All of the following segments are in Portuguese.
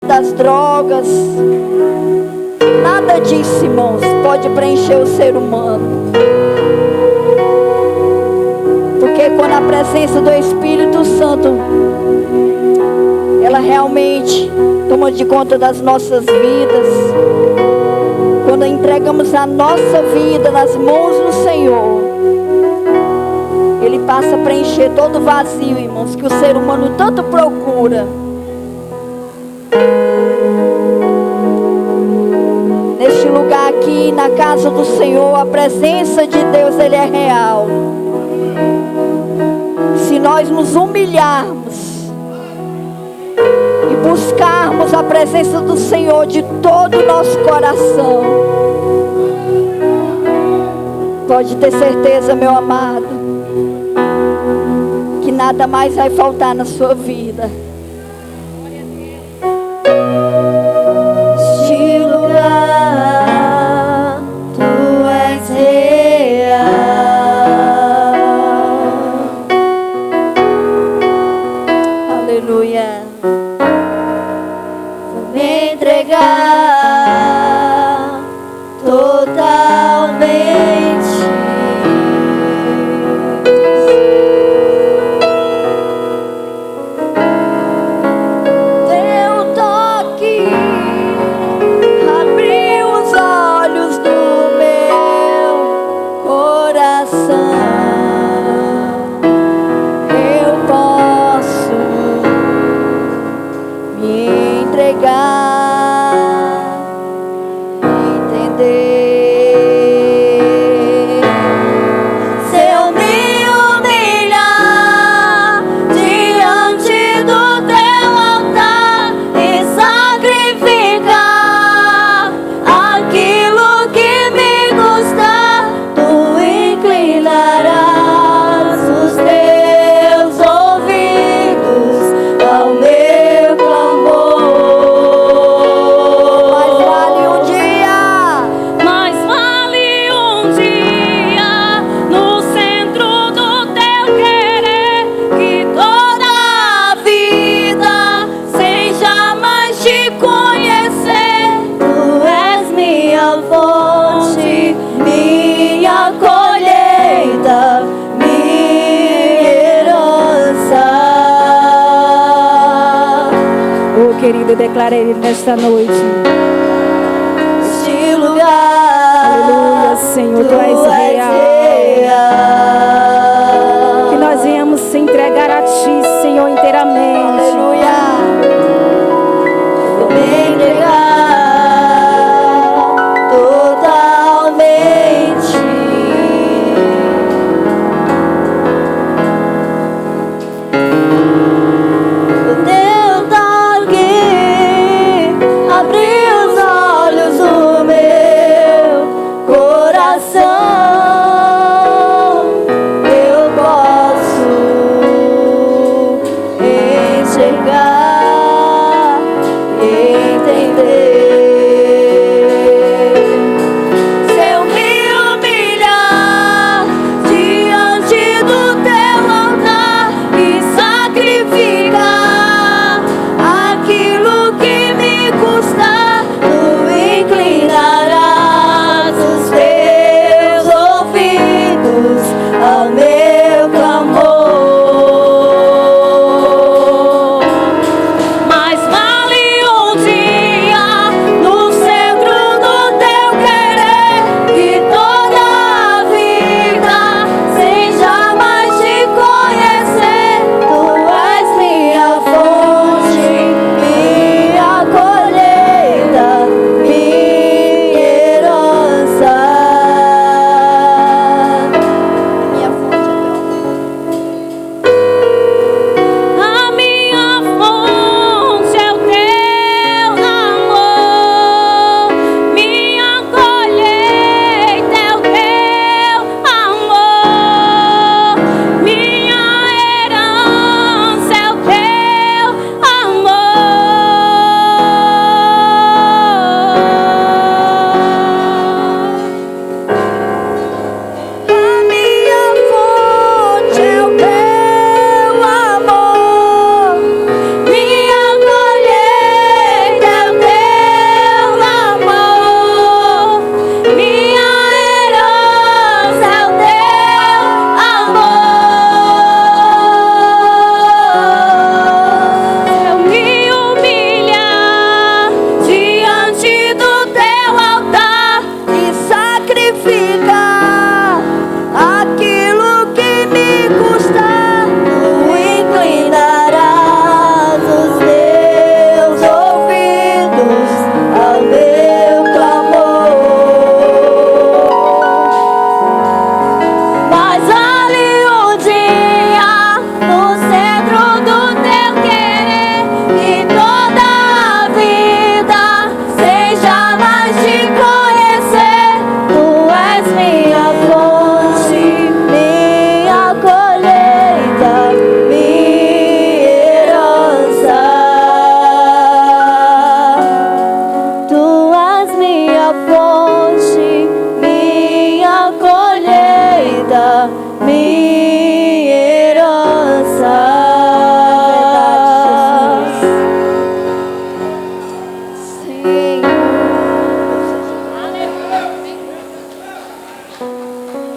das drogas. Nada disso, irmãos, pode preencher o ser humano. Porque quando a presença do Espírito Santo, ela realmente toma de conta das nossas vidas. Quando entregamos a nossa vida nas mãos do Senhor, Ele passa a preencher todo o vazio, irmãos, que o ser humano tanto procura. Neste lugar aqui, na casa do Senhor, a presença de Deus, Ele é real. Se nós nos humilharmos e buscarmos a presença do Senhor de todo o nosso coração, pode ter certeza, meu amado, que nada mais vai faltar na sua vida. Este lugar, Tu és real. Aleluia. Vou me entregar totalmente. Teu toque abriu os olhos do meu coração. Eu posso me entregar, entender. Se eu me humilhar diante do teu altar e sacrificar aquilo que me custar, tu inclinarás os teus ouvidos ao meu clamor. Mais vale um dia no centro do teu querer que toda a vida sem jamais te conhecer. Tu és minha fonte, minha colheita, minha herança. Oh, querido, declara Ele nesta noite. Este lugar, Aleluia, Senhor, Tu és real. Que nós venhamos se entregar a Ti, Senhor, inteiramente. Aleluia. Vou me entregar totalmente. O teu toque abriu os olhos do meu coração. Eu posso enxergar, entender. Se eu me humilhar diante do teu altar e sacrificar aquilo que me custar, tu inclinarás os teus ouvidos ao meu clamor. Mais vale um dia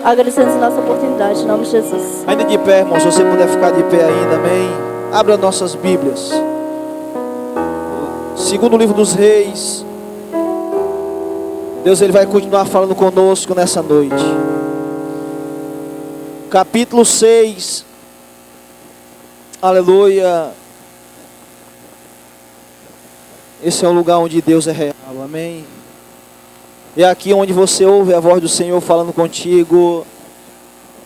Agradecemos a nossa oportunidade, em nome de Jesus. Ainda de pé, irmão, se você puder ficar de pé ainda, amém. Abra nossas Bíblias. Segundo livro dos Reis. Deus, Ele vai continuar falando conosco nessa noite. Capítulo 6. Aleluia. Esse é o lugar onde Deus é real, amém. É aqui onde você ouve a voz do Senhor falando contigo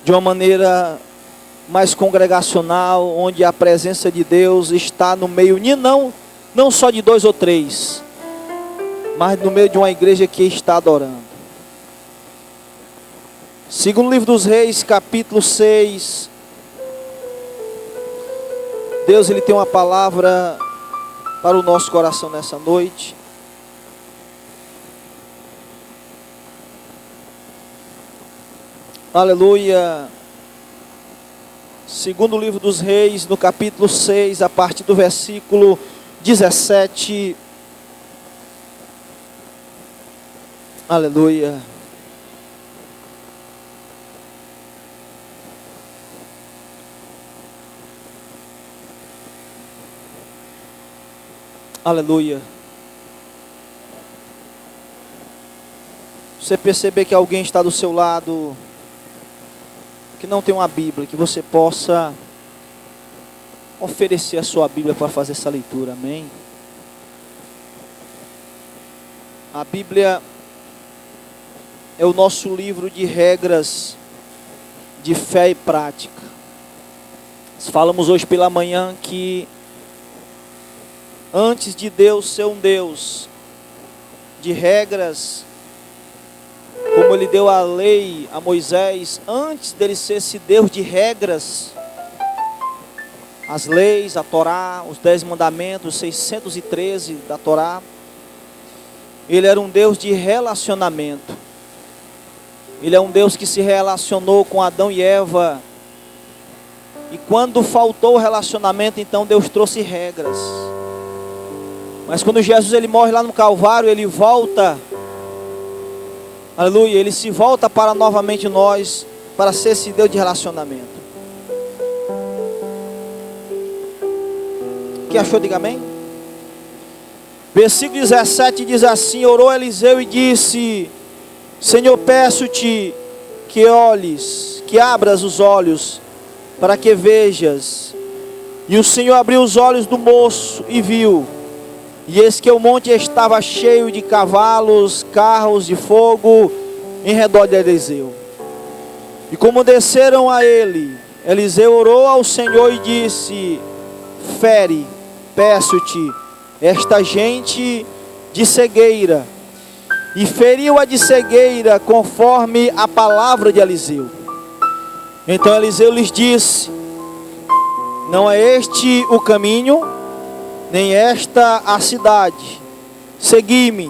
de uma maneira mais congregacional, onde a presença de Deus está no meio, não só de 2 ou 3, mas no meio de uma igreja que está adorando. Segundo livro dos Reis, capítulo 6. Deus, Ele tem uma palavra para o nosso coração nessa noite. Aleluia. Segundo livro dos Reis, no capítulo 6, a partir do versículo 17. Aleluia. Aleluia. Você perceber que alguém está do seu lado, que não tem uma Bíblia, que você possa oferecer a sua Bíblia para fazer essa leitura, amém? A Bíblia é o nosso livro de regras de fé e prática. Falamos hoje pela manhã que antes de Deus ser um Deus de regras, como Ele deu a lei a Moisés, antes dele ser esse Deus de regras, as leis, a Torá, os 10 mandamentos, os 613 da Torá, Ele era um Deus de relacionamento. Ele é um Deus que se relacionou com Adão e Eva, e quando faltou o relacionamento, então Deus trouxe regras. Mas quando Jesus ele morre lá no Calvário, ele volta, aleluia, ele se volta para novamente nós, para ser esse Deus de relacionamento. Quem achou, diga amém. Versículo 17 diz assim: orou Eliseu e disse: Senhor, peço-te que olhes, que abras os olhos, para que vejas. E o Senhor abriu os olhos do moço e viu. E eis que o monte estava cheio de cavalos, carros de fogo, em redor de Eliseu. E como desceram a ele, Eliseu orou ao Senhor e disse: fere, peço-te, esta gente de cegueira. E feriu-a de cegueira, conforme a palavra de Eliseu. Então Eliseu lhes disse: não é este o caminho, nem esta a cidade. Segui-me,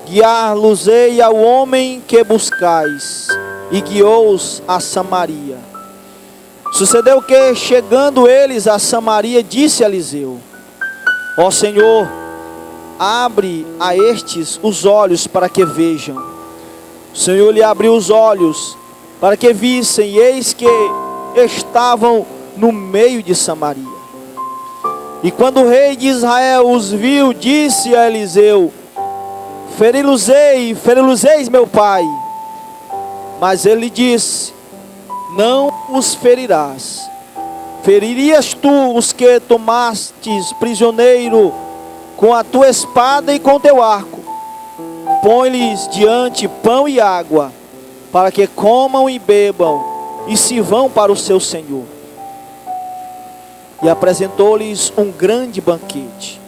guiar-los-ei ao homem que buscais. E guiou-os a Samaria. Sucedeu que, chegando eles a Samaria, disse Eliseu: ó Senhor, abre a estes os olhos para que vejam. O Senhor lhe abriu os olhos para que vissem, e eis que estavam no meio de Samaria. E quando o rei de Israel os viu, disse a Eliseu: feri-los-eis, meu pai. Mas ele disse: não os ferirás. Feririas tu os que tomastes prisioneiro com a tua espada e com teu arco. Põe-lhes diante pão e água, para que comam e bebam, e se vão para o seu senhor. E apresentou-lhes um grande banquete.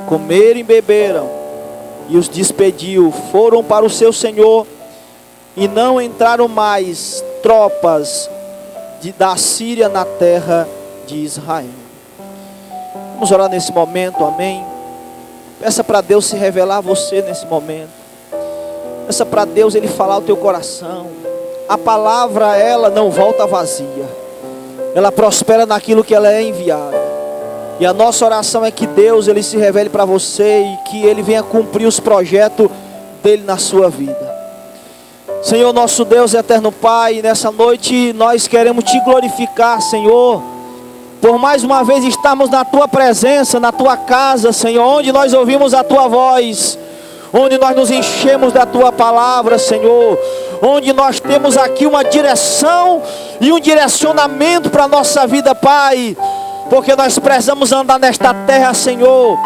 Comeram e beberam, e os despediu. Foram para o seu senhor, e não entraram mais tropas da Síria na terra de Israel. Vamos orar nesse momento, amém. Peça para Deus se revelar a você nesse momento. Peça para Deus Ele falar ao teu coração. A palavra, ela não volta vazia. Ela prospera naquilo que ela é enviada. E a nossa oração é que Deus Ele se revele para você, e que Ele venha cumprir os projetos dele na sua vida. Senhor, nosso Deus, eterno Pai, nessa noite nós queremos Te glorificar, Senhor, por mais uma vez estarmos na Tua presença, na Tua casa, Senhor, onde nós ouvimos a Tua voz, onde nós nos enchemos da Tua palavra, Senhor, onde nós temos aqui uma direção e um direcionamento para a nossa vida, Pai, porque nós precisamos andar nesta terra, Senhor,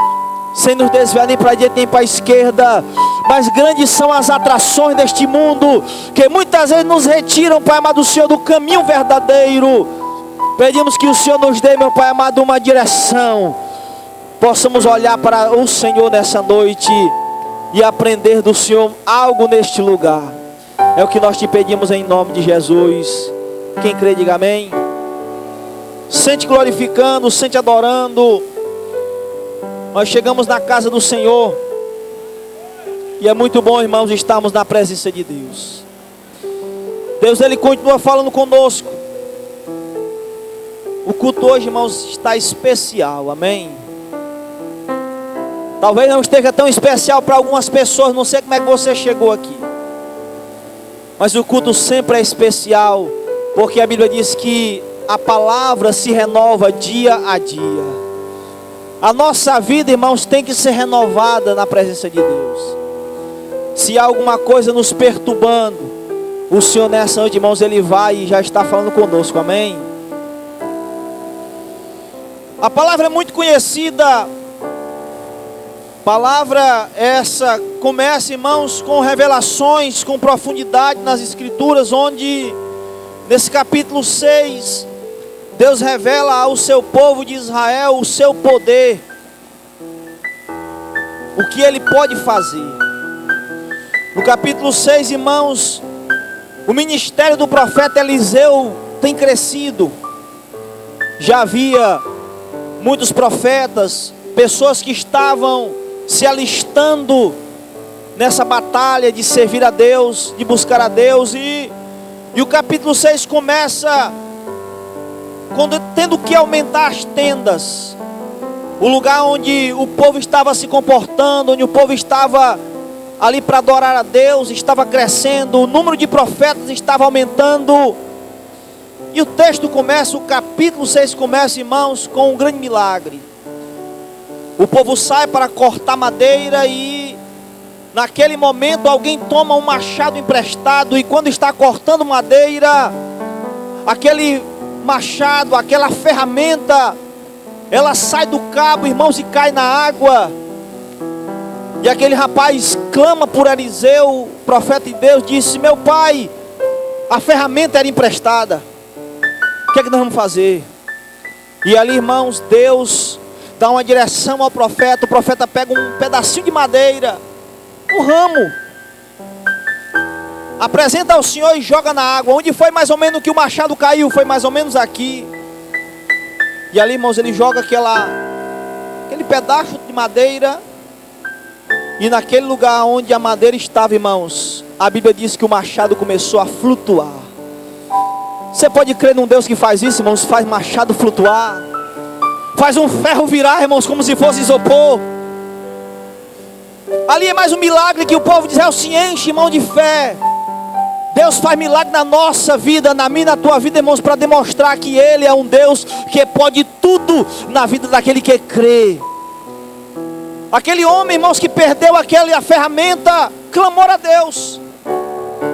sem nos desviar nem para a direita nem para a esquerda. Mas grandes são as atrações deste mundo, que muitas vezes nos retiram, Pai amado, do Senhor, do caminho verdadeiro. Pedimos que o Senhor nos dê, meu Pai amado, uma direção, possamos olhar para o Senhor nessa noite e aprender do Senhor algo neste lugar. É o que nós Te pedimos em nome de Jesus. Quem crê, diga amém. Sente glorificando, sente adorando. Nós chegamos na casa do Senhor, e é muito bom, irmãos, estarmos na presença de Deus. Deus, Ele continua falando conosco. O culto hoje, irmãos, está especial, amém? Talvez não esteja tão especial para algumas pessoas, não sei como é que você chegou aqui, mas o culto sempre é especial, porque a Bíblia diz que a palavra se renova dia a dia. A nossa vida, irmãos, tem que ser renovada na presença de Deus. Se há alguma coisa nos perturbando, o Senhor nessa noite, irmãos, Ele vai e já está falando conosco, amém? A palavra é muito conhecida. Palavra essa começa, irmãos, com revelações, com profundidade nas Escrituras, onde nesse capítulo 6, Deus revela ao seu povo de Israel o seu poder, o que Ele pode fazer. No capítulo 6, irmãos, o ministério do profeta Eliseu tem crescido. Já havia muitos profetas, pessoas que estavam se alistando nessa batalha de servir a Deus, de buscar a Deus, e o capítulo 6 começa tendo que aumentar as tendas, o lugar onde o povo estava se comportando, onde o povo estava ali para adorar a Deus, estava crescendo, o número de profetas estava aumentando. E o texto começa, o capítulo 6 começa, irmãos, com um grande milagre. O povo sai para cortar madeira e naquele momento alguém toma um machado emprestado, e quando está cortando madeira, aquele machado, aquela ferramenta, ela sai do cabo, irmãos, e cai na água. E aquele rapaz clama por Eliseu, o profeta de Deus, disse: meu pai, a ferramenta era emprestada, o que é que nós vamos fazer? E ali, irmãos, Deus dá uma direção ao profeta. O profeta pega um pedacinho de madeira, um ramo, apresenta ao Senhor e joga na água. Onde foi mais ou menos que o machado caiu? Foi mais ou menos aqui. E ali, irmãos, ele joga aquele pedaço de madeira, e naquele lugar onde a madeira estava, irmãos, a Bíblia diz que o machado começou a flutuar. Você pode crer num Deus que faz isso, irmãos? Faz machado flutuar, faz um ferro virar, irmãos, como se fosse isopor. Ali é mais um milagre que o povo de Israel se enche, irmão, de fé. Deus faz milagre na nossa vida, na minha e na tua vida, irmãos, para demonstrar que Ele é um Deus que pode tudo na vida daquele que crê. Aquele homem, irmãos, que perdeu a ferramenta, clamou a Deus.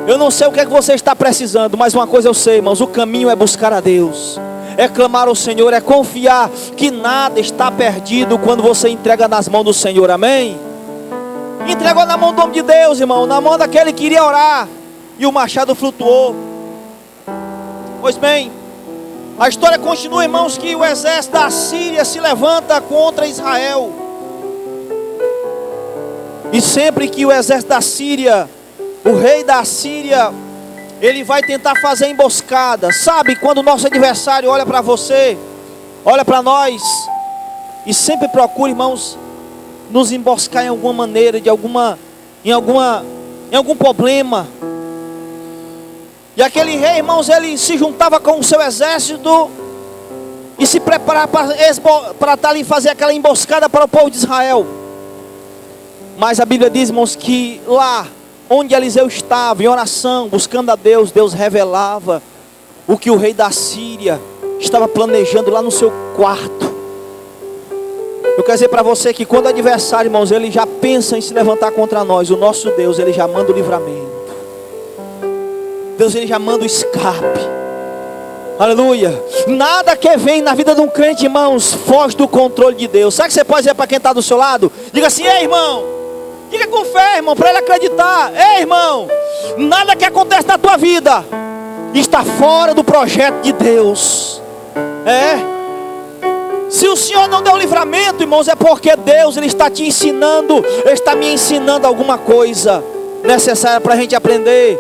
Eu não sei o que é que você está precisando, mas uma coisa eu sei, irmãos: o caminho é buscar a Deus, é clamar ao Senhor, é confiar que nada está perdido quando você entrega nas mãos do Senhor, amém? Entregou na mão do homem de Deus, irmão, na mão daquele que iria orar, e o machado flutuou. Pois bem, a história continua, irmãos, que o exército da Síria se levanta contra Israel. E sempre que o exército da Síria, o rei da Síria, ele vai tentar fazer emboscada. Sabe, quando o nosso adversário olha para você, olha para nós, e sempre procura, irmãos, nos emboscar em alguma maneira, em algum problema. E aquele rei, irmãos, ele se juntava com o seu exército e se preparava para estar ali fazer aquela emboscada para o povo de Israel. Mas a Bíblia diz, irmãos, que lá onde Eliseu estava, em oração, buscando a Deus, Deus revelava o que o rei da Síria estava planejando lá no seu quarto. Eu quero dizer para você que quando o adversário, irmãos, ele já pensa em se levantar contra nós, o nosso Deus, ele já manda o livramento. Deus, ele já manda o escape. Aleluia. Nada que vem na vida de um crente, irmãos, foge do controle de Deus. Sabe o que você pode dizer para quem está do seu lado? Diga assim: ei, irmão, diga com fé, irmão, para ele acreditar. Ei, irmão, nada que acontece na tua vida está fora do projeto de Deus. Se o Senhor não deu livramento, irmãos, é porque Deus, ele está te ensinando, ele está me ensinando alguma coisa necessária para a gente aprender.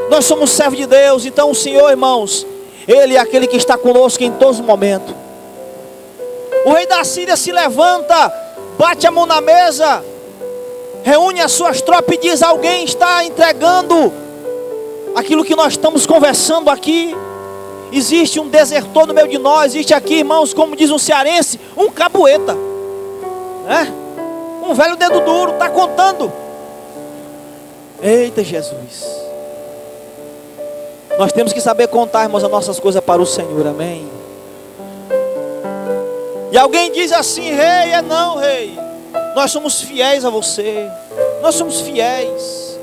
Nós somos servos de Deus, então o Senhor, irmãos, ele é aquele que está conosco em todos os momentos. O rei da Síria se levanta, bate a mão na mesa, reúne as suas tropas e diz: alguém está entregando aquilo que nós estamos conversando aqui. Existe um desertor no meio de nós. Existe aqui, irmãos, como diz um cearense, um cabueta, um velho dedo duro, está contando. Eita Jesus, nós temos que saber contar, irmãos, as nossas coisas para o Senhor, amém? E alguém diz assim: rei, não, rei, nós somos fiéis a você, nós somos fiéis.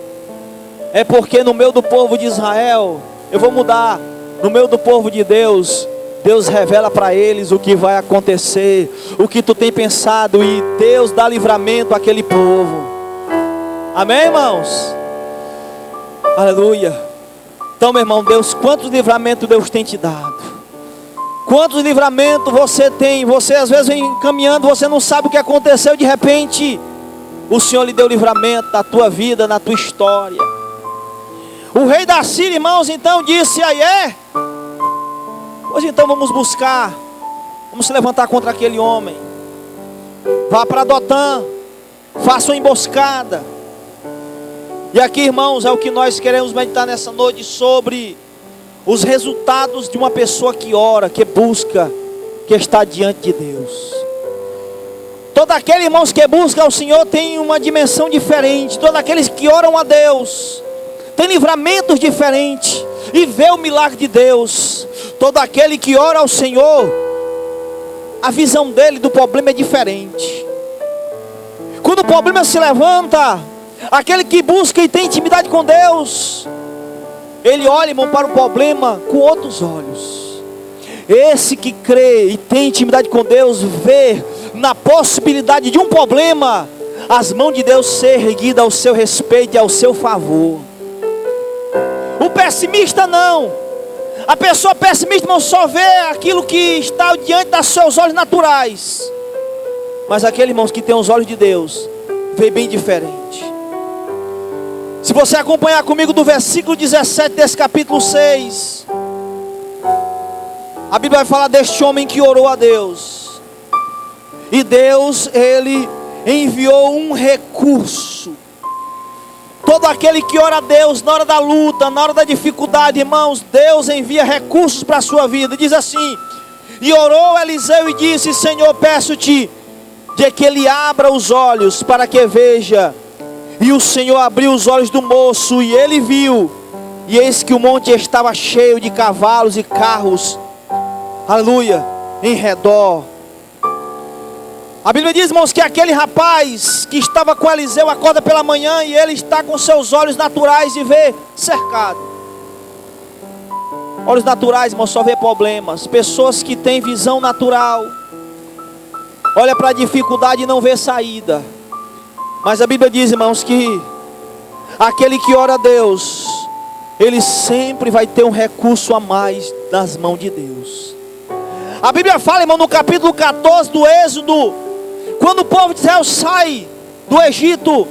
É porque no meio do povo de Israel, eu vou mudar, no meio do povo de Deus, Deus revela para eles o que vai acontecer, o que tu tem pensado, e Deus dá livramento àquele povo. Amém, irmãos? Aleluia. Então, meu irmão, Deus, quantos livramentos Deus tem te dado? Quantos livramentos você tem? Você às vezes vem caminhando, você não sabe o que aconteceu, de repente o Senhor lhe deu livramento na tua vida, na tua história. O rei da Síria, irmãos, então disse: pois então vamos buscar, vamos se levantar contra aquele homem. Vá para Dotã, faça uma emboscada. E aqui, irmãos, é o que nós queremos meditar nessa noite, sobre os resultados de uma pessoa que ora, que busca, que está diante de Deus. Todo aquele, irmãos, que busca ao Senhor tem uma dimensão diferente. Todos aqueles que oram a Deus tem livramentos diferentes e vê o milagre de Deus. Todo aquele que ora ao Senhor, a visão dele do problema é diferente. Quando o problema se levanta, aquele que busca e tem intimidade com Deus, ele olha, irmão, para o problema com outros olhos. Esse que crê e tem intimidade com Deus, vê na possibilidade de um problema, as mãos de Deus ser erguidas ao seu respeito e ao seu favor. O pessimista não. A pessoa pessimista não só vê aquilo que está diante dos seus olhos naturais. Mas aquele, irmãos, que tem os olhos de Deus, vê bem diferente. Se você acompanhar comigo do versículo 17 desse capítulo 6, a Bíblia vai falar deste homem que orou a Deus. E Deus, ele enviou um recurso. Todo aquele que ora a Deus na hora da luta, na hora da dificuldade, irmãos, Deus envia recursos para a sua vida. Diz assim: e orou Eliseu e disse: Senhor, peço-te de que ele abra os olhos para que veja. E o Senhor abriu os olhos do moço, e ele viu, e eis que o monte estava cheio de cavalos e carros, aleluia, em redor. A Bíblia diz, irmãos, que aquele rapaz que estava com Eliseu acorda pela manhã e ele está com seus olhos naturais e vê cercado. Olhos naturais, irmãos, só vê problemas. Pessoas que têm visão natural, olha para a dificuldade e não vê saída. Mas a Bíblia diz, irmãos, que aquele que ora a Deus, ele sempre vai ter um recurso a mais nas mãos de Deus. A Bíblia fala, irmão, no capítulo 14 do Êxodo, quando o povo de Israel sai do Egito,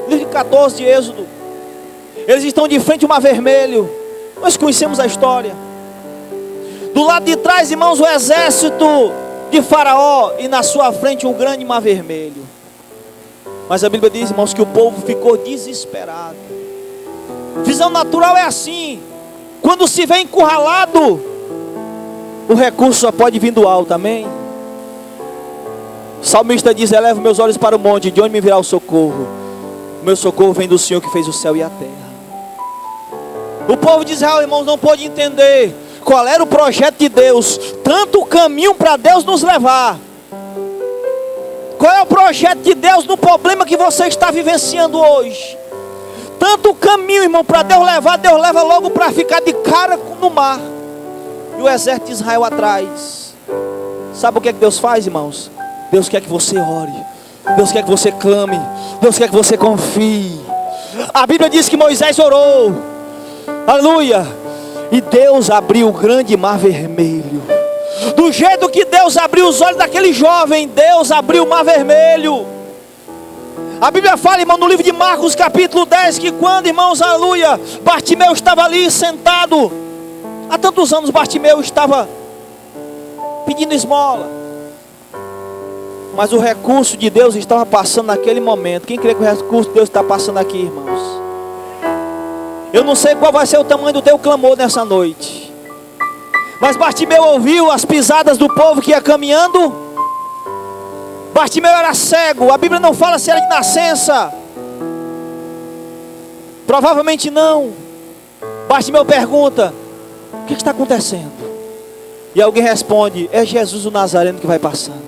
livro 14 de Êxodo, eles estão de frente ao Mar Vermelho. Nós conhecemos a história. Do lado de trás, irmãos, o exército de Faraó, e na sua frente um grande Mar Vermelho. Mas a Bíblia diz, irmãos, que o povo ficou desesperado. Visão natural é assim: quando se vê encurralado, o recurso só pode vir do alto, amém? O salmista diz: eleva meus olhos para o monte, de onde me virá o socorro? O meu socorro vem do Senhor que fez o céu e a terra. O povo de Israel, irmãos, não pôde entender qual era o projeto de Deus, tanto o caminho para Deus nos levar. Qual é o projeto de Deus no problema que você está vivenciando hoje? Tanto o caminho, irmão, para Deus levar, Deus leva logo para ficar de cara no mar. E o exército de Israel atrás. Sabe o que é que Deus faz, irmãos? Deus quer que você ore. Deus quer que você clame. Deus quer que você confie. A Bíblia diz que Moisés orou. Aleluia. E Deus abriu o grande mar vermelho. Do jeito que Deus abriu os olhos daquele jovem, Deus abriu o mar vermelho. A Bíblia fala, irmão, no livro de Marcos capítulo 10, que quando, irmãos, aleluia, Bartimeu estava ali sentado. Há tantos anos Bartimeu estava pedindo esmola. Mas o recurso de Deus estava passando naquele momento. Quem crê que o recurso de Deus está passando aqui, irmãos? Eu não sei qual vai ser o tamanho do teu clamor nessa noite. Mas Bartimeu ouviu as pisadas do povo que ia caminhando. Bartimeu era cego. A Bíblia não fala se era de nascença. Provavelmente não. Bartimeu pergunta: o que está acontecendo? E alguém responde: é Jesus o Nazareno que vai passando.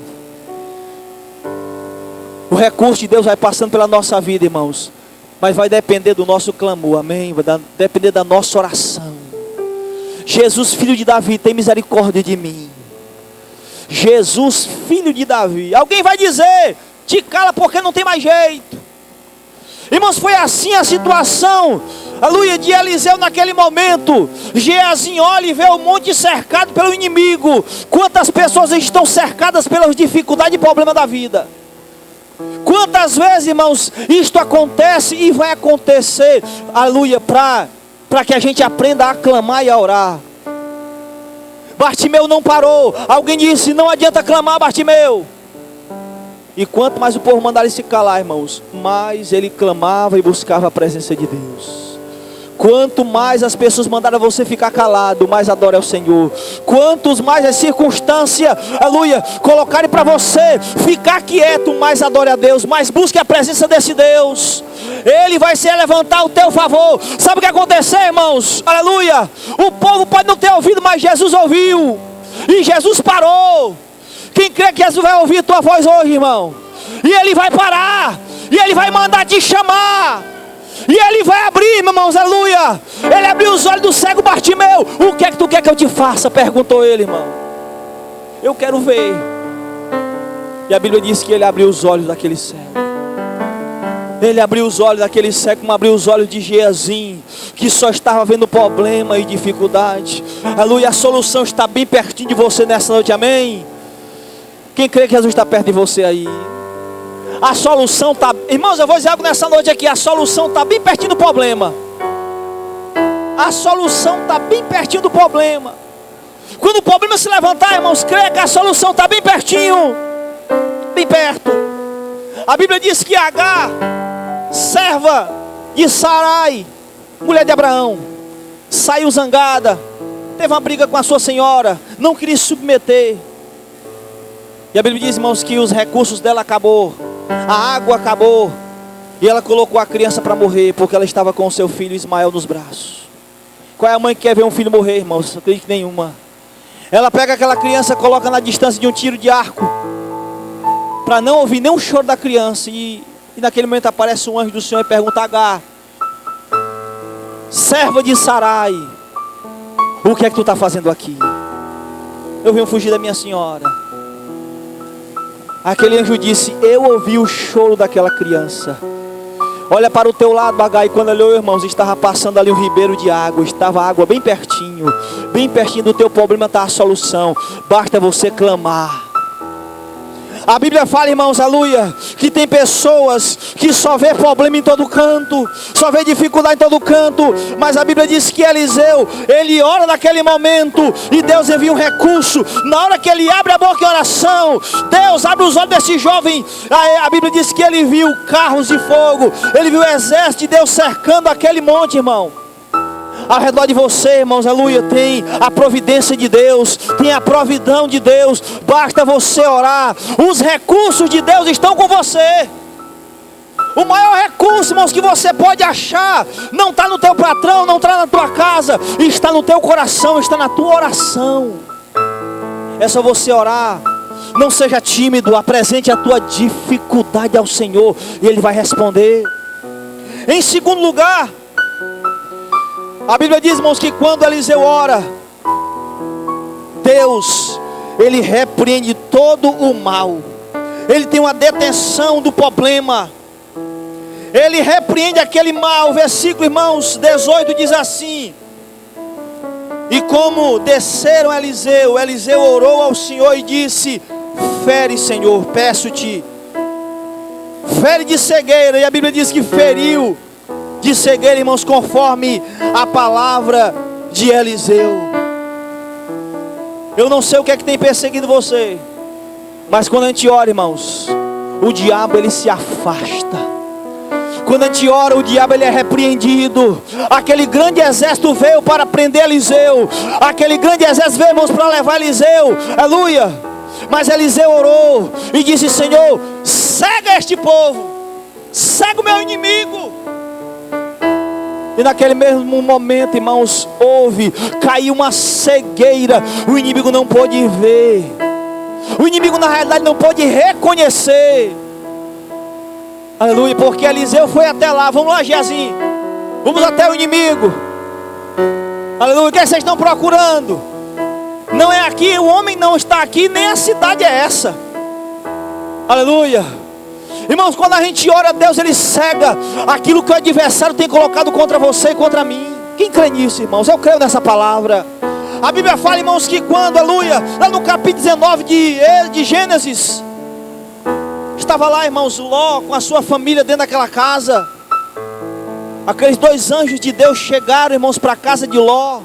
O recurso de Deus vai passando pela nossa vida, irmãos. Mas vai depender do nosso clamor, amém? Vai depender da nossa oração. Jesus, filho de Davi, tem misericórdia de mim. Jesus, filho de Davi. Alguém vai dizer: te cala porque não tem mais jeito. Irmãos, foi assim a situação, aleluia, de Eliseu naquele momento. Geazi olha e vê o monte cercado pelo inimigo. Quantas pessoas estão cercadas pelas dificuldades e problemas da vida? Quantas vezes, irmãos, isto acontece e vai acontecer, aleluia, para que a gente aprenda a clamar e a orar. Bartimeu não parou. Alguém disse: não adianta clamar, Bartimeu. E quanto mais o povo mandava ele se calar, irmãos, mais ele clamava e buscava a presença de Deus. Quanto mais as pessoas mandaram você ficar calado, mais adore ao Senhor. Quantos mais as circunstâncias, aleluia, colocarem para você ficar quieto, mais adore a Deus, mais busque a presença desse Deus. Ele vai se levantar ao teu favor. Sabe o que aconteceu, irmãos? Aleluia. O povo pode não ter ouvido, mas Jesus ouviu. E Jesus parou. Quem crê que Jesus vai ouvir tua voz hoje, irmão? E Ele vai parar. E Ele vai mandar te chamar. E Ele vai abrir, irmãos, aleluia. Ele abriu os olhos do cego Bartimeu. O que é que tu quer que eu te faça? Perguntou ele, irmão. Eu quero ver. E a Bíblia diz que ele abriu os olhos daquele cego. Ele abriu os olhos daquele cego, como abriu os olhos de Geazi, que só estava vendo problema e dificuldade. Aleluia, a solução está bem pertinho de você nessa noite, amém? Quem crê que Jesus está perto de você aí? A solução está... Irmãos, eu vou dizer algo nessa noite aqui. A solução está bem pertinho do problema. A solução está bem pertinho do problema. Quando o problema se levantar, irmãos, creia que a solução está bem pertinho. Bem perto. A Bíblia diz que Agar, serva de Sarai, mulher de Abraão, saiu zangada, teve uma briga com a sua senhora, não queria se submeter. E a Bíblia diz, irmãos, que os recursos dela acabou, a água acabou, e ela colocou a criança para morrer, porque ela estava com o seu filho Ismael nos braços. Qual é a mãe que quer ver um filho morrer, irmãos? Não acredito nenhuma. Ela pega aquela criança, coloca na distância de um tiro de arco, para não ouvir nem o choro da criança. E naquele momento aparece um anjo do Senhor e pergunta a Agar, serva de Sarai, o que é que tu está fazendo aqui? Eu vim fugir da minha senhora. Aquele anjo disse, eu ouvi o choro daquela criança. Olha para o teu lado, Agar. E quando olhou, irmãos, estava passando ali um ribeiro de água. Estava a água bem pertinho do teu problema está a solução. Basta você clamar. A Bíblia fala, irmãos, aleluia, que tem pessoas que só vê problema em todo canto, só vê dificuldade em todo canto. Mas a Bíblia diz que Eliseu, ele ora naquele momento e Deus envia um recurso. Na hora que ele abre a boca em oração, Deus abre os olhos desse jovem. A Bíblia diz que ele viu carros de fogo, ele viu o exército de Deus cercando aquele monte, irmão. Ao redor de você, irmãos, aleluia, tem a providência de Deus, tem a providão de Deus. Basta você orar. Os recursos de Deus estão com você. O maior recurso, irmãos, que você pode achar, não está no teu patrão, não está na tua casa, está no teu coração, está na tua oração. É só você orar. Não seja tímido, apresente a tua dificuldade ao Senhor e Ele vai responder. Em segundo lugar, a Bíblia diz, irmãos, que quando Eliseu ora, Deus, Ele repreende todo o mal. Ele tem uma detenção do problema. Ele repreende aquele mal. O versículo, irmãos, 18 diz assim: e como desceram Eliseu, Eliseu orou ao Senhor e disse: fere, Senhor, peço-te, fere de cegueira. E a Bíblia diz que feriu de cegueira, irmãos, conforme a palavra de Eliseu. Eu não sei o que é que tem perseguido você, mas quando a gente ora, irmãos, o diabo ele se afasta. Quando a gente ora, o diabo ele é repreendido. Aquele grande exército veio para prender Eliseu. Aquele grande exército veio, irmãos, para levar Eliseu. Aleluia. Mas Eliseu orou e disse: Senhor, cega este povo, cega o meu inimigo. E naquele mesmo momento, irmãos, caiu uma cegueira. O inimigo não pôde ver. O inimigo na realidade não pôde reconhecer. Aleluia, porque Eliseu foi até lá. Vamos lá, Geazinho, vamos até o inimigo. Aleluia, o que vocês estão procurando? Não é aqui, o homem não está aqui, nem a cidade é essa. Aleluia. Irmãos, quando a gente ora a Deus, Ele cega aquilo que o adversário tem colocado contra você e contra mim. Quem crê nisso, irmãos? Eu creio nessa palavra. A Bíblia fala, irmãos, que quando, aleluia, lá no capítulo 19 de Gênesis, estava lá, irmãos, Ló com a sua família dentro daquela casa. Aqueles dois anjos de Deus chegaram, irmãos, para a casa de Ló.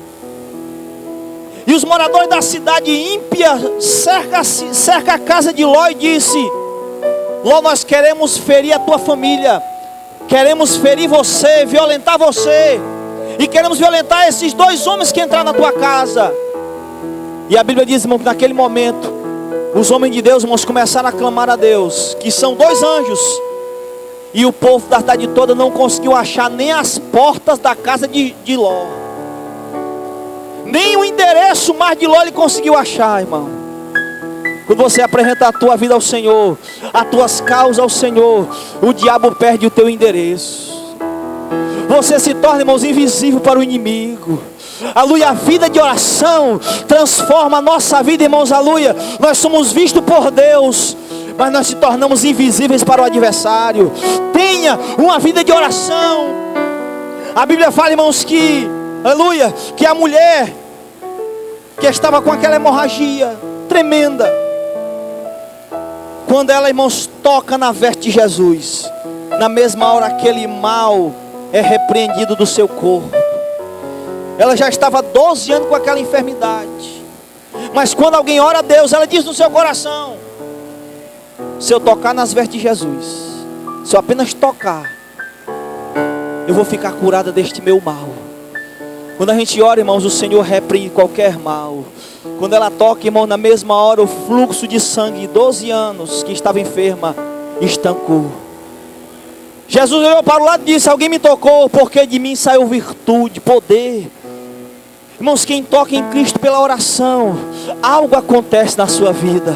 E os moradores da cidade ímpia cerca a casa de Ló e disse: Ló, nós queremos ferir a tua família, queremos ferir você, violentar você, e queremos violentar esses dois homens que entraram na tua casa. E a Bíblia diz, irmão, que naquele momento os homens de Deus, irmãos, começaram a clamar a Deus, que são dois anjos. E o povo da cidade toda não conseguiu achar nem as portas da casa de Ló. Nem o endereço mais de Ló ele conseguiu achar, irmão. Quando você apresenta a tua vida ao Senhor, as tuas causas ao Senhor, o diabo perde o teu endereço. Você se torna, irmãos, invisível para o inimigo. Aleluia, a vida de oração transforma a nossa vida, irmãos, aleluia. Nós somos vistos por Deus, mas nós se tornamos invisíveis para o adversário. Tenha uma vida de oração. A Bíblia fala, irmãos, que, aleluia, que a mulher que estava com aquela hemorragia tremenda, quando ela, irmãos, toca na veste de Jesus, na mesma hora aquele mal é repreendido do seu corpo. Ela já estava 12 anos com aquela enfermidade. Mas quando alguém ora a Deus, ela diz no seu coração: se eu tocar nas vestes de Jesus, se eu apenas tocar, eu vou ficar curada deste meu mal. Quando a gente ora, irmãos, o Senhor repreende qualquer mal. Quando ela toca, irmão, na mesma hora o fluxo de sangue, 12 anos que estava enferma, estancou. Jesus olhou para o lado e disse: alguém me tocou, porque de mim saiu virtude, poder. Irmãos, quem toca em Cristo pela oração, algo acontece na sua vida.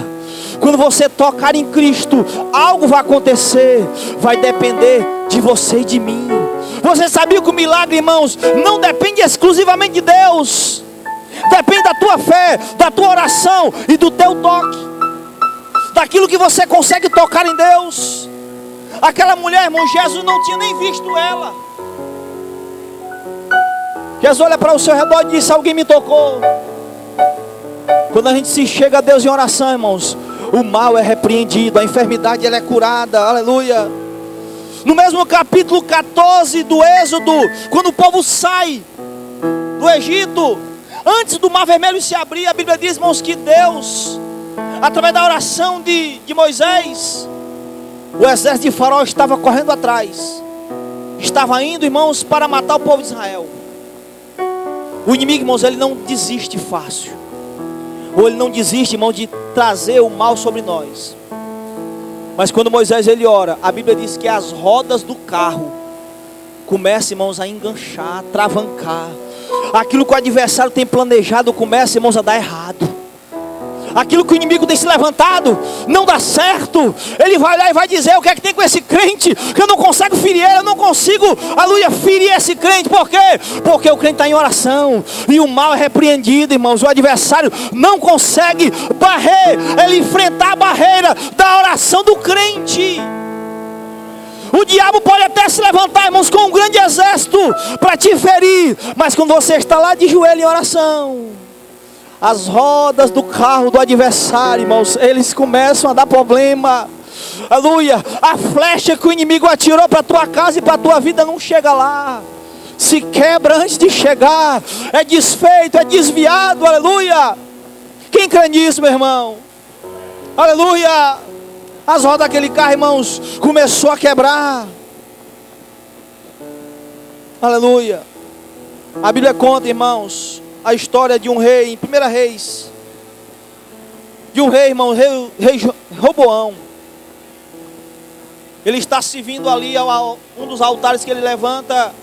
Quando você tocar em Cristo, algo vai acontecer. Vai depender de você e de mim. Você sabia que o milagre, irmãos, não depende exclusivamente de Deus. Depende da tua fé, da tua oração e do teu toque, daquilo que você consegue tocar em Deus. Aquela mulher, irmão, Jesus não tinha nem visto ela. Jesus olha para o seu redor e diz: alguém me tocou. Quando a gente se chega a Deus em oração, irmãos, o mal é repreendido, a enfermidade ela é curada, aleluia. No mesmo capítulo 14 do Êxodo, quando o povo sai do Egito, antes do Mar Vermelho se abrir, a Bíblia diz, irmãos, que Deus, através da oração de Moisés, o exército de Faraó estava correndo atrás, estava indo, irmãos, para matar o povo de Israel. O inimigo, irmãos, ele não desiste fácil, ou ele não desiste, irmão, de trazer o mal sobre nós. Mas quando Moisés ele ora, a Bíblia diz que as rodas do carro começam, irmãos, a enganchar, a travancar. Aquilo que o adversário tem planejado começa, irmãos, a dar errado. Aquilo que o inimigo tem se levantado não dá certo. Ele vai lá e vai dizer: o que é que tem com esse crente? Que eu não consigo ferir ele, eu não consigo, aleluia, ferir esse crente. Por quê? Porque o crente está em oração e o mal é repreendido, irmãos. O adversário não consegue ele enfrentar a barreira da oração do crente. O diabo pode até se levantar, irmãos, com um grande exército para te ferir, mas quando você está lá de joelho em oração, as rodas do carro do adversário, irmãos, eles começam a dar problema. Aleluia. A flecha que o inimigo atirou para a tua casa e para a tua vida não chega lá. Se quebra antes de chegar. É desfeito, é desviado. Aleluia. Quem crê nisso, meu irmão? Aleluia. As rodas daquele carro, irmãos, começou a quebrar. Aleluia. A Bíblia conta, irmãos, a história de um rei, em 1 Reis, de um rei, irmão, rei Roboão. Ele está servindo ali a um dos altares que ele levanta,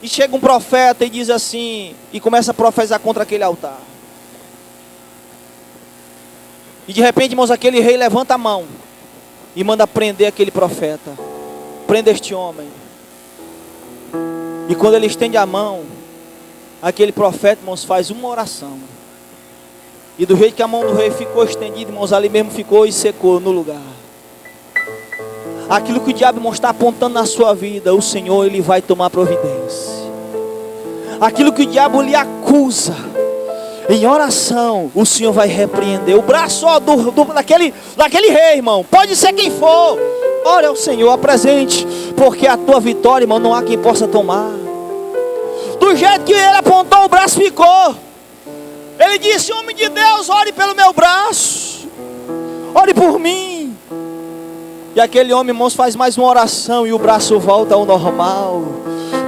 e chega um profeta e diz assim, e começa a profetizar contra aquele altar. E de repente, irmãos, aquele rei levanta a mão e manda prender aquele profeta. Prenda este homem. E quando ele estende a mão, aquele profeta, irmãos, faz uma oração. E do jeito que a mão do rei ficou estendida, irmãos, ali mesmo ficou e secou no lugar. Aquilo que o diabo, irmãos, está apontando na sua vida, o Senhor, Ele vai tomar providência. Aquilo que o diabo lhe acusa, em oração, o Senhor vai repreender. O braço daquele rei, irmão, pode ser quem for, ore ao Senhor, apresente, porque a tua vitória, irmão, não há quem possa tomar. Do jeito que ele apontou, o braço ficou. Ele disse: homem de Deus, ore pelo meu braço, ore por mim. E aquele homem, irmãos, faz mais uma oração e o braço volta ao normal.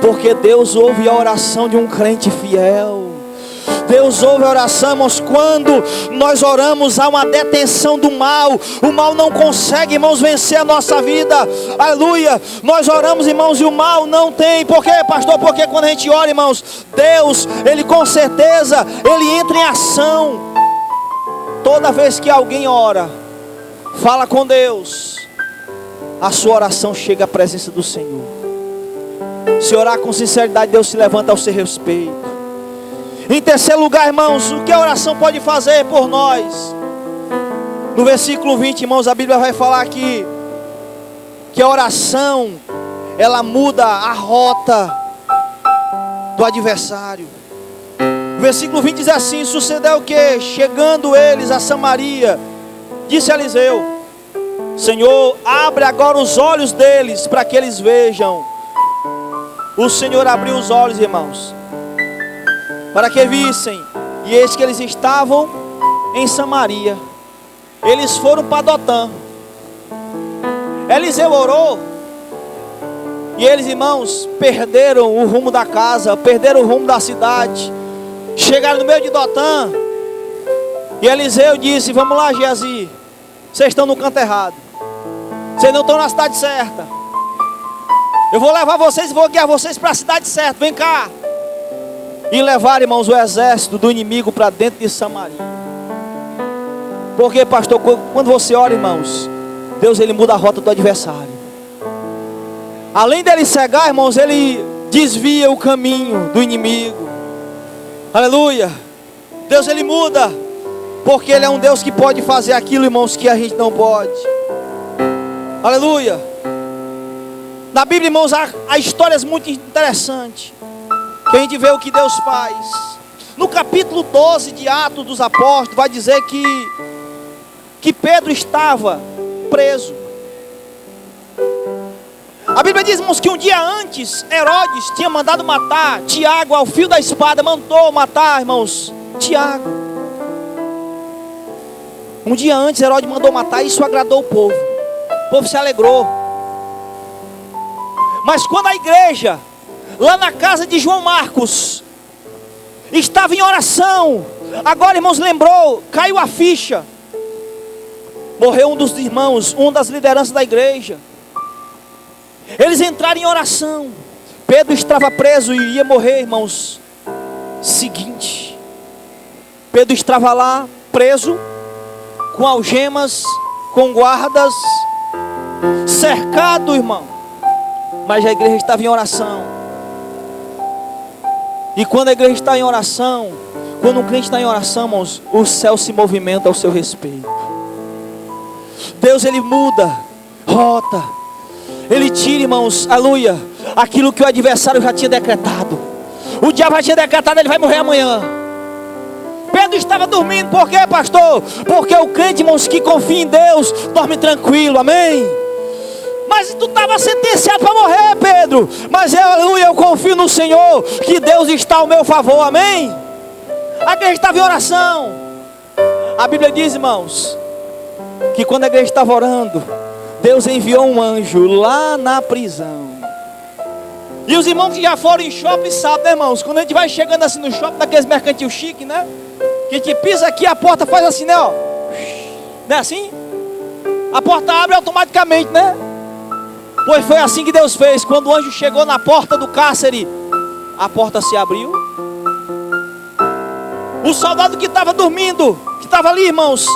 Porque Deus ouve a oração de um crente fiel. Deus ouve a oração, irmãos, quando nós oramos, há uma detenção do mal. O mal não consegue, irmãos, vencer a nossa vida. Aleluia. Nós oramos, irmãos, e o mal não tem. Por quê, pastor? Porque quando a gente ora, irmãos, Deus, Ele com certeza, Ele entra em ação. Toda vez que alguém ora, fala com Deus, a sua oração chega à presença do Senhor. Se orar com sinceridade, Deus se levanta ao seu respeito. Em terceiro lugar, irmãos, o que a oração pode fazer por nós? No versículo 20, irmãos, a Bíblia vai falar aqui que a oração, ela muda a rota do adversário. O versículo 20 diz assim: sucedeu o que? Chegando eles a Samaria, disse Eliseu: Senhor, abre agora os olhos deles para que eles vejam. O Senhor abriu os olhos, irmãos, para que vissem, e eis que eles estavam em Samaria. Eles foram para Dotã. Eliseu orou, e eles, irmãos, perderam o rumo da casa, perderam o rumo da cidade, chegaram no meio de Dotã. E Eliseu disse: vamos lá, Geazi, vocês estão no canto errado, vocês não estão na cidade certa. Eu vou levar vocês e vou guiar vocês para a cidade certa, vem cá. E levar, irmãos, o exército do inimigo para dentro de Samaria. Porque, pastor, quando você ora, irmãos, Deus, Ele muda a rota do adversário. Além dele cegar, irmãos, Ele desvia o caminho do inimigo. Aleluia. Deus, Ele muda, porque Ele é um Deus que pode fazer aquilo, irmãos, que a gente não pode. Aleluia. Na Bíblia, irmãos, há histórias muito interessantes, que a gente vê o que Deus faz. No capítulo 12 de Atos dos Apóstolos, vai dizer que Pedro estava preso. A Bíblia diz, irmãos, que um dia antes Herodes tinha mandado matar Tiago ao fio da espada. Mandou matar, irmãos, Tiago. Um dia antes Herodes mandou matar, e isso agradou o povo. O povo se alegrou. Mas quando a igreja, lá na casa de João Marcos, estava em oração, agora, irmãos, lembrou, caiu a ficha. morreu um dos irmãos, uma das lideranças da igreja. Eles entraram em oração. Pedro estava preso e ia morrer, irmãos. Seguinte, Pedro estava lá preso, com algemas, com guardas, cercado, irmão. Mas a igreja estava em oração. E quando a igreja está em oração, quando um crente está em oração, irmãos, o céu se movimenta ao seu respeito. Deus, ele muda rota. Ele tira, irmãos, aleluia, aquilo que o adversário já tinha decretado. O diabo já tinha decretado, ele vai morrer amanhã. Pedro estava dormindo, por quê, pastor? Porque o crente, irmãos, que confia em Deus, dorme tranquilo, amém? Mas tu estava sentenciado para morrer, Pedro. Mas aleluia, eu confio no Senhor, que Deus está ao meu favor, amém? A igreja estava em oração. A Bíblia diz, irmãos, que quando a igreja estava orando, Deus enviou um anjo lá na prisão. E os irmãos que já foram em shopping sabem, né, irmãos? Quando a gente vai chegando assim no shopping, naqueles mercantil chique, né? Que a gente pisa aqui, a porta faz assim, né, ó. Não é assim? A porta abre automaticamente, né? Pois foi assim que Deus fez. Quando o anjo chegou na porta do cárcere, a porta se abriu. O soldado que estava dormindo, que estava ali, irmãos,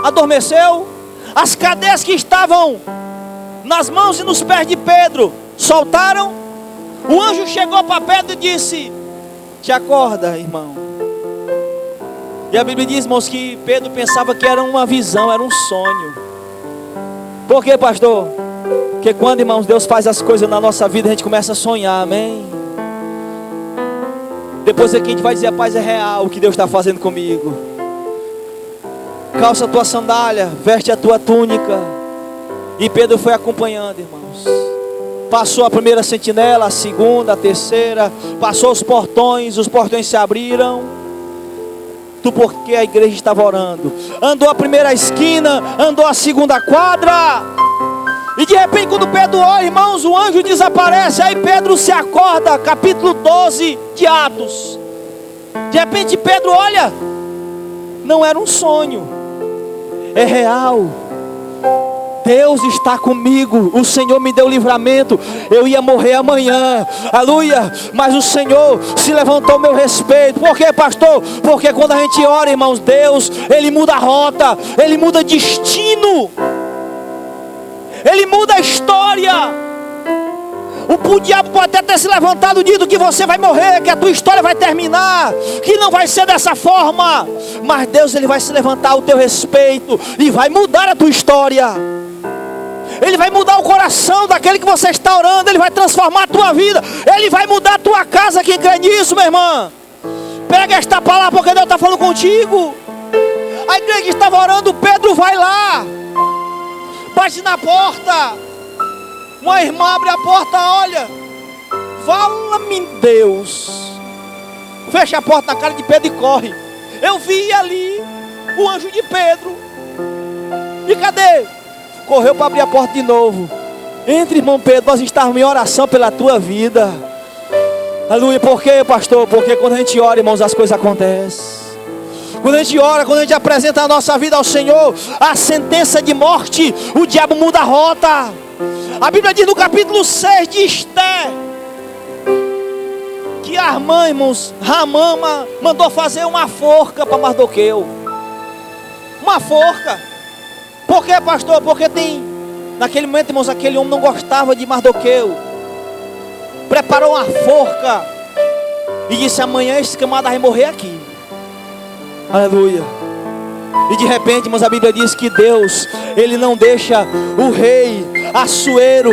adormeceu. As cadeias que estavam nas mãos e nos pés de Pedro soltaram. O anjo chegou para Pedro e disse: te acorda, irmão. E a Bíblia diz, irmãos, que Pedro pensava que era uma visão, era um sonho. Por quê, pastor? Porque quando, irmãos, Deus faz as coisas na nossa vida, a gente começa a sonhar, amém? Depois aqui a gente vai dizer: rapaz, é real o que Deus está fazendo comigo. Calça a tua sandália, veste a tua túnica. E Pedro foi acompanhando, irmãos. Passou a primeira sentinela, a segunda, a terceira. Passou os portões se abriram. Tudo porque a igreja estava orando. Andou a primeira esquina, andou a segunda quadra. E de repente, quando Pedro olha, irmãos, o anjo desaparece. Aí Pedro se acorda, capítulo 12 de Atos. De repente Pedro olha, não era um sonho, é real. Deus está comigo, o Senhor me deu livramento. Eu ia morrer amanhã, aleluia, mas o Senhor se levantou ao meu respeito. Por quê, pastor? Porque quando a gente ora, irmãos, Deus, Ele muda a rota, Ele muda destino, Ele muda a história. O diabo pode até ter se levantado, dito que você vai morrer, que a tua história vai terminar, que não vai ser dessa forma. Mas Deus, Ele vai se levantar ao teu respeito e vai mudar a tua história. Ele vai mudar o coração daquele que você está orando. Ele vai transformar a tua vida. Ele vai mudar a tua casa. Quem crê nisso, minha irmã? Pega esta palavra, porque Deus está falando contigo. A igreja estava orando, Pedro vai lá, bate na porta. Uma irmã abre a porta, olha, fala-me Deus. Fecha a porta na cara de Pedro e corre. Eu vi ali o anjo de Pedro. E cadê? Correu para abrir a porta de novo. Entre, irmão Pedro, nós estávamos em oração pela tua vida. Aleluia. Por quê, pastor? Porque quando a gente ora, irmãos, as coisas acontecem. Quando a gente ora, quando a gente apresenta a nossa vida ao Senhor, a sentença de morte, o diabo muda a rota. A Bíblia diz no capítulo 6 de Esther, que a irmã, irmãos, Ramama mandou fazer uma forca para Mardoqueu. Uma forca. Por quê, pastor? Porque naquele momento, irmãos, aquele homem não gostava de Mardoqueu. Preparou uma forca e disse: amanhã esse camarada vai morrer aqui. Aleluia. E de repente, irmãos, a Bíblia diz que Deus, Ele não deixa o rei Assuero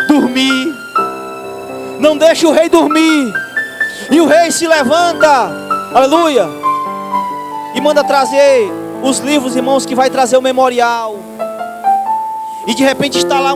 dormir. Não deixa o rei dormir. E o rei se levanta, aleluia, e manda trazer os livros, irmãos, que vai trazer o memorial. E de repente está lá